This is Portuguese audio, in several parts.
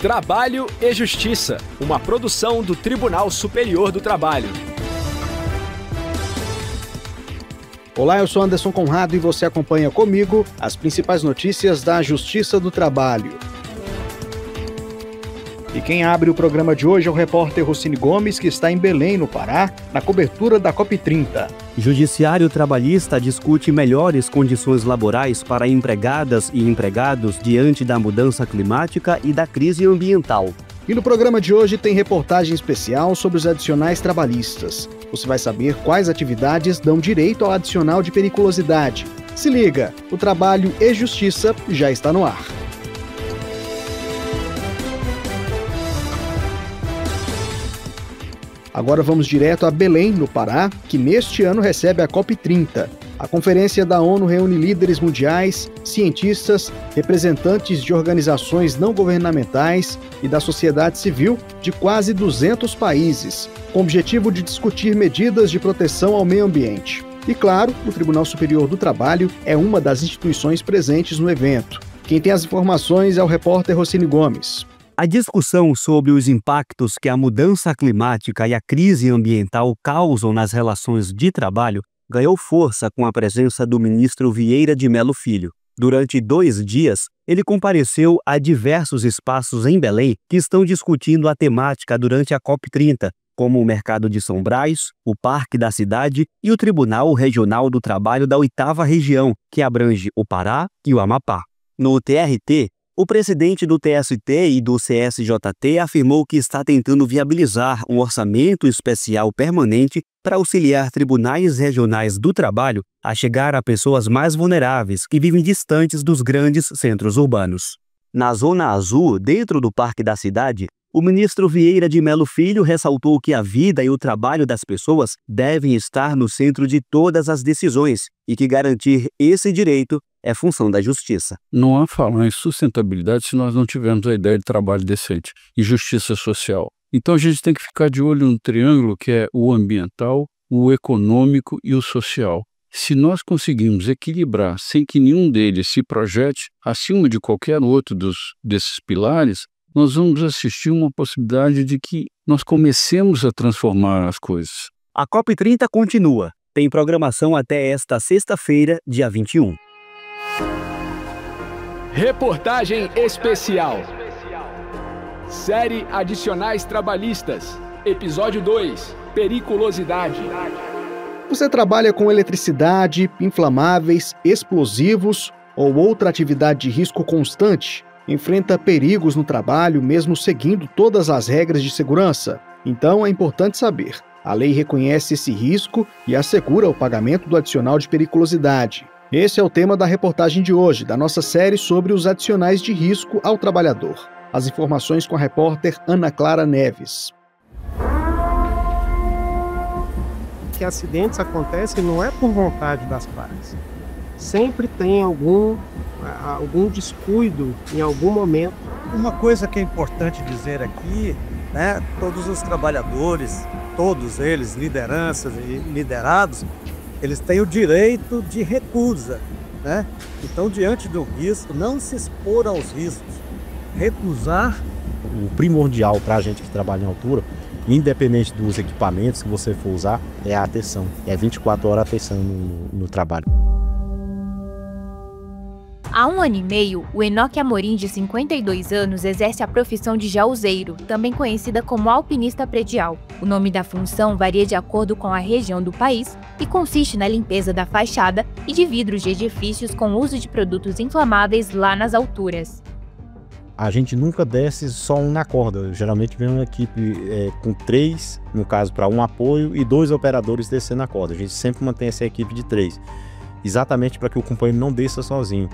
Trabalho e Justiça, uma produção do Tribunal Superior do Trabalho. Olá, eu sou Anderson Conrado e você acompanha comigo as principais notícias da Justiça do Trabalho. E quem abre o programa de hoje é o repórter Rossini Gomes, que está em Belém, no Pará, na cobertura da COP30. Judiciário Trabalhista discute melhores condições laborais para empregadas e empregados diante da mudança climática e da crise ambiental. E no programa de hoje tem reportagem especial sobre os adicionais trabalhistas. Você vai saber quais atividades dão direito ao adicional de periculosidade. Se liga, o Trabalho e Justiça já está no ar. Agora vamos direto a Belém, no Pará, que neste ano recebe a COP30. A conferência da ONU reúne líderes mundiais, cientistas, representantes de organizações não governamentais e da sociedade civil de quase 200 países, com o objetivo de discutir medidas de proteção ao meio ambiente. E claro, o Tribunal Superior do Trabalho é uma das instituições presentes no evento. Quem tem as informações é o repórter Rossini Gomes. A discussão sobre os impactos que a mudança climática e a crise ambiental causam nas relações de trabalho ganhou força com a presença do ministro Vieira de Mello Filho. Durante 2 dias, ele compareceu a diversos espaços em Belém que estão discutindo a temática durante a COP30, como o Mercado de São Brás, o Parque da Cidade e o Tribunal Regional do Trabalho da 8ª Região, que abrange o Pará e o Amapá. No TRT, o presidente do TST e do CSJT afirmou que está tentando viabilizar um orçamento especial permanente para auxiliar tribunais regionais do trabalho a chegar a pessoas mais vulneráveis que vivem distantes dos grandes centros urbanos. Na Zona Azul, dentro do Parque da Cidade, o ministro Vieira de Mello Filho ressaltou que a vida e o trabalho das pessoas devem estar no centro de todas as decisões e que garantir esse direito é função da justiça. Não há falar em sustentabilidade se nós não tivermos a ideia de trabalho decente e justiça social. Então a gente tem que ficar de olho no triângulo que é o ambiental, o econômico e o social. Se nós conseguirmos equilibrar sem que nenhum deles se projete acima de qualquer outro desses pilares, nós vamos assistir uma possibilidade de que nós comecemos a transformar as coisas. A COP30 continua. Tem programação até esta sexta-feira, dia 21. Reportagem especial. Série Adicionais Trabalhistas. Episódio 2. Periculosidade. Você trabalha com eletricidade, inflamáveis, explosivos ou outra atividade de risco constante? Enfrenta perigos no trabalho mesmo seguindo todas as regras de segurança? Então é importante saber. A lei reconhece esse risco e assegura o pagamento do adicional de periculosidade. Esse é o tema da reportagem de hoje, da nossa série sobre os adicionais de risco ao trabalhador. As informações com a repórter Ana Clara Neves. Que acidentes acontecem não é por vontade das partes. Sempre tem algum descuido em algum momento. Uma coisa que é importante dizer aqui, né, todos os trabalhadores, todos eles, lideranças e liderados, eles têm o direito de recusa, né? Então, diante do risco, não se expor aos riscos, recusar. O primordial para a gente que trabalha em altura, independente dos equipamentos que você for usar, é a atenção. É 24 horas a atenção no trabalho. Há 1 ano e meio, o Enoque Amorim, de 52 anos, exerce a profissão de jauzeiro, também conhecida como alpinista predial. O nome da função varia de acordo com a região do país e consiste na limpeza da fachada e de vidros de edifícios com uso de produtos inflamáveis lá nas alturas. A gente nunca desce só um na corda. Geralmente vem uma equipe com 3, no caso para um apoio, e 2 operadores descendo a corda. A gente sempre mantém essa equipe de 3, exatamente para que o companheiro não desça sozinho.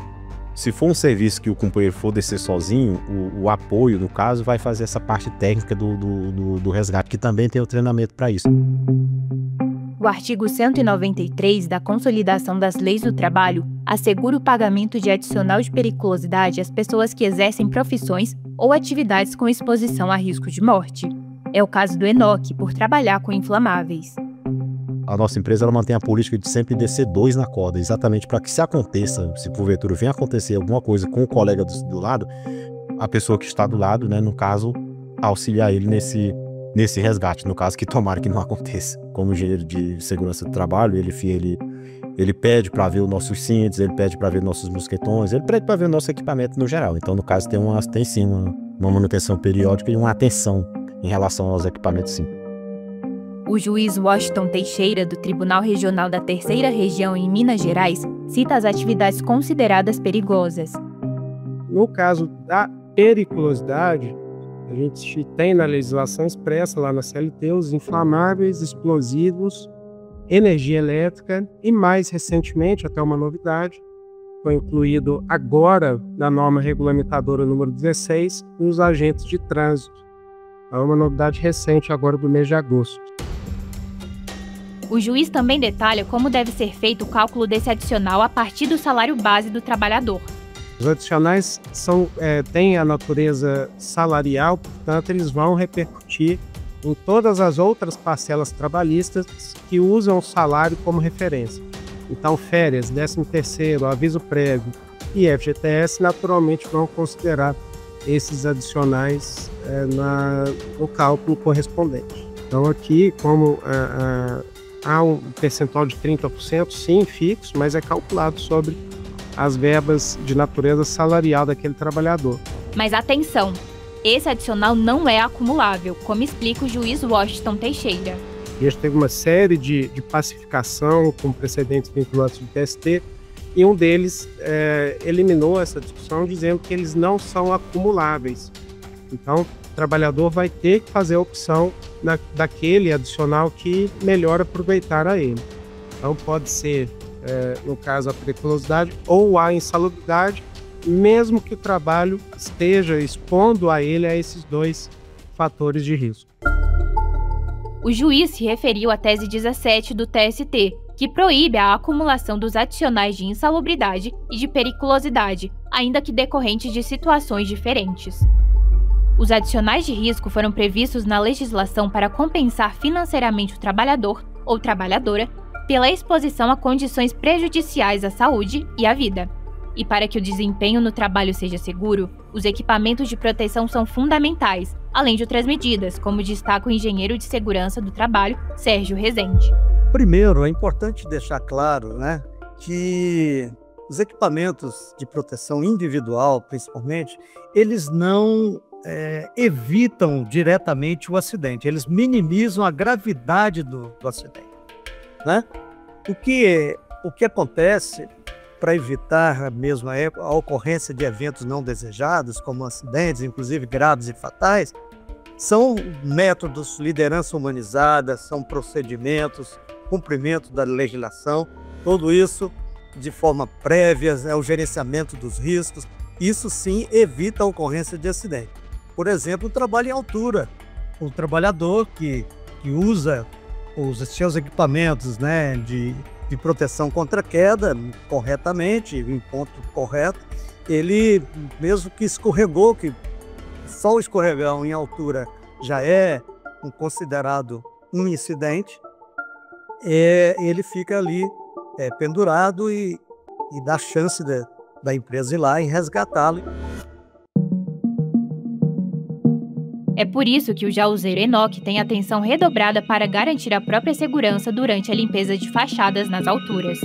Se for um serviço que o companheiro for descer sozinho, o apoio, no caso, vai fazer essa parte técnica do resgate, que também tem o treinamento para isso. O artigo 193 da Consolidação das Leis do Trabalho assegura o pagamento de adicional de periculosidade às pessoas que exercem profissões ou atividades com exposição a risco de morte. É o caso do Enoque, por trabalhar com inflamáveis. A nossa empresa ela mantém a política de sempre descer 2 na corda, exatamente para que se aconteça, se porventura venha acontecer alguma coisa com o colega do lado, a pessoa que está do lado, né, no caso, auxiliar ele nesse resgate, no caso que tomara que não aconteça. Como engenheiro de segurança do trabalho, ele pede para ver os nossos cintos, ele pede para ver nossos mosquetões, ele pede para ver o nosso equipamento no geral. Então, no caso, tem sim uma manutenção periódica e uma atenção em relação aos equipamentos, sim. O juiz Washington Teixeira, do Tribunal Regional da Terceira Região em Minas Gerais, cita as atividades consideradas perigosas. No caso da periculosidade, a gente tem na legislação expressa lá na CLT os inflamáveis, explosivos, energia elétrica e, mais recentemente, até uma novidade, foi incluído agora na norma regulamentadora número 16, os agentes de trânsito. É uma novidade recente agora do mês de agosto. O juiz também detalha como deve ser feito o cálculo desse adicional a partir do salário base do trabalhador. Os adicionais têm a natureza salarial, portanto, eles vão repercutir em todas as outras parcelas trabalhistas que usam o salário como referência. Então, férias, 13º, aviso prévio e FGTS naturalmente vão considerar esses adicionais no cálculo correspondente. Então, aqui, como há um percentual de 30%, sim, fixo, mas é calculado sobre as verbas de natureza salarial daquele trabalhador. Mas atenção, esse adicional não é acumulável, como explica o juiz Washington Teixeira. A gente teve uma série de pacificação com precedentes vinculantes do TST, e um deles eliminou essa discussão dizendo que eles não são acumuláveis. Então, o trabalhador vai ter que fazer a opção daquele adicional que melhor aproveitar a ele. Então, pode ser, no caso, a periculosidade ou a insalubridade, mesmo que o trabalho esteja expondo a ele a esses dois fatores de risco. O juiz se referiu à tese 17 do TST, que proíbe a acumulação dos adicionais de insalubridade e de periculosidade, ainda que decorrentes de situações diferentes. Os adicionais de risco foram previstos na legislação para compensar financeiramente o trabalhador ou trabalhadora pela exposição a condições prejudiciais à saúde e à vida. E para que o desempenho no trabalho seja seguro, os equipamentos de proteção são fundamentais, além de outras medidas, como destaca o engenheiro de segurança do trabalho, Sérgio Rezende. Primeiro, é importante deixar claro, que os equipamentos de proteção individual, principalmente, eles não evitam diretamente o acidente, eles minimizam a gravidade do acidente. O que acontece para evitar mesmo a ocorrência de eventos não desejados, como acidentes, inclusive graves e fatais, são métodos, liderança humanizada, são procedimentos, cumprimento da legislação, tudo isso de forma prévia, o gerenciamento dos riscos, isso sim evita a ocorrência de acidente. Por exemplo, o trabalho em altura, o trabalhador que usa os seus equipamentos de proteção contra queda corretamente, em ponto correto, ele, mesmo que escorregou, que só o escorregão em altura já é considerado um incidente, ele fica ali pendurado e dá chance da empresa ir lá e resgatá-lo. É por isso que o jauzeiro Enoque tem atenção redobrada para garantir a própria segurança durante a limpeza de fachadas nas alturas.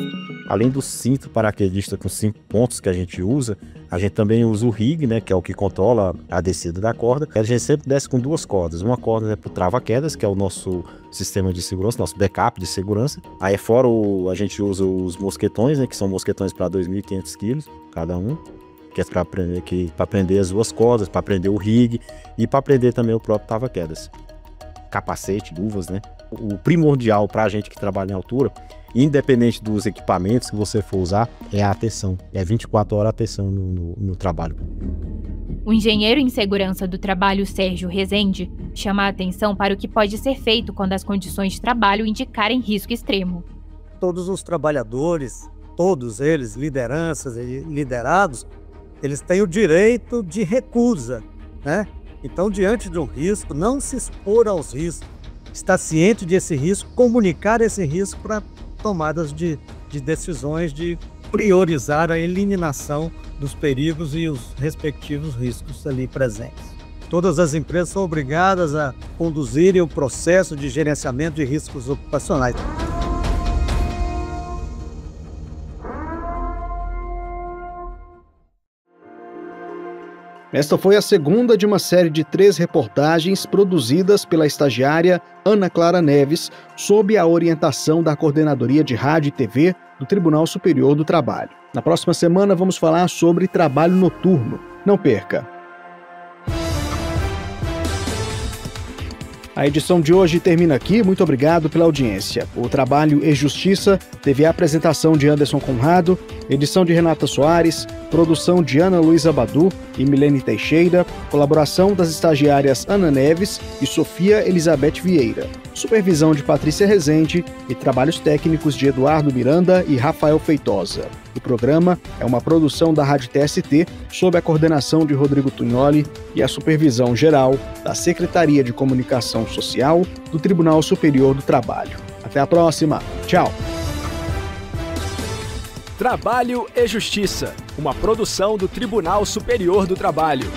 Além do cinto paraquedista com 5 pontos que a gente usa, a gente também usa o rig, que é o que controla a descida da corda. A gente sempre desce com 2 cordas. Uma corda é para o trava-quedas, que é o nosso sistema de segurança, nosso backup de segurança. Aí fora a gente usa os mosquetões, que são mosquetões para 2.500 quilos cada um, que é para prender as 2 cordas, para prender o rig e para prender também o próprio trava-quedas. Capacete, luvas, O primordial para a gente que trabalha em altura, independente dos equipamentos que você for usar, é a atenção. É 24 horas a atenção no trabalho. O engenheiro em segurança do trabalho, Sérgio Rezende, chama a atenção para o que pode ser feito quando as condições de trabalho indicarem risco extremo. Todos os trabalhadores, todos eles, lideranças e liderados, eles têm o direito de recusa, Então, diante de um risco, não se expor aos riscos, estar ciente desse risco, comunicar esse risco para tomadas de decisões de priorizar a eliminação dos perigos e os respectivos riscos ali presentes. Todas as empresas são obrigadas a conduzirem o processo de gerenciamento de riscos ocupacionais. Esta foi a segunda de uma série de 3 reportagens produzidas pela estagiária Ana Clara Neves, sob a orientação da Coordenadoria de Rádio e TV do Tribunal Superior do Trabalho. Na próxima semana vamos falar sobre trabalho noturno. Não perca! A edição de hoje termina aqui. Muito obrigado pela audiência. O Trabalho e Justiça teve a apresentação de Anderson Conrado, edição de Renata Soares, produção de Ana Luísa Badu e Milene Teixeira, colaboração das estagiárias Ana Neves e Sofia Elizabeth Vieira, supervisão de Patrícia Rezende e trabalhos técnicos de Eduardo Miranda e Rafael Feitosa. O programa é uma produção da Rádio TST, sob a coordenação de Rodrigo Tugnoli e a supervisão geral da Secretaria de Comunicação Social do Tribunal Superior do Trabalho. Até a próxima. Tchau. Trabalho e Justiça, uma produção do Tribunal Superior do Trabalho.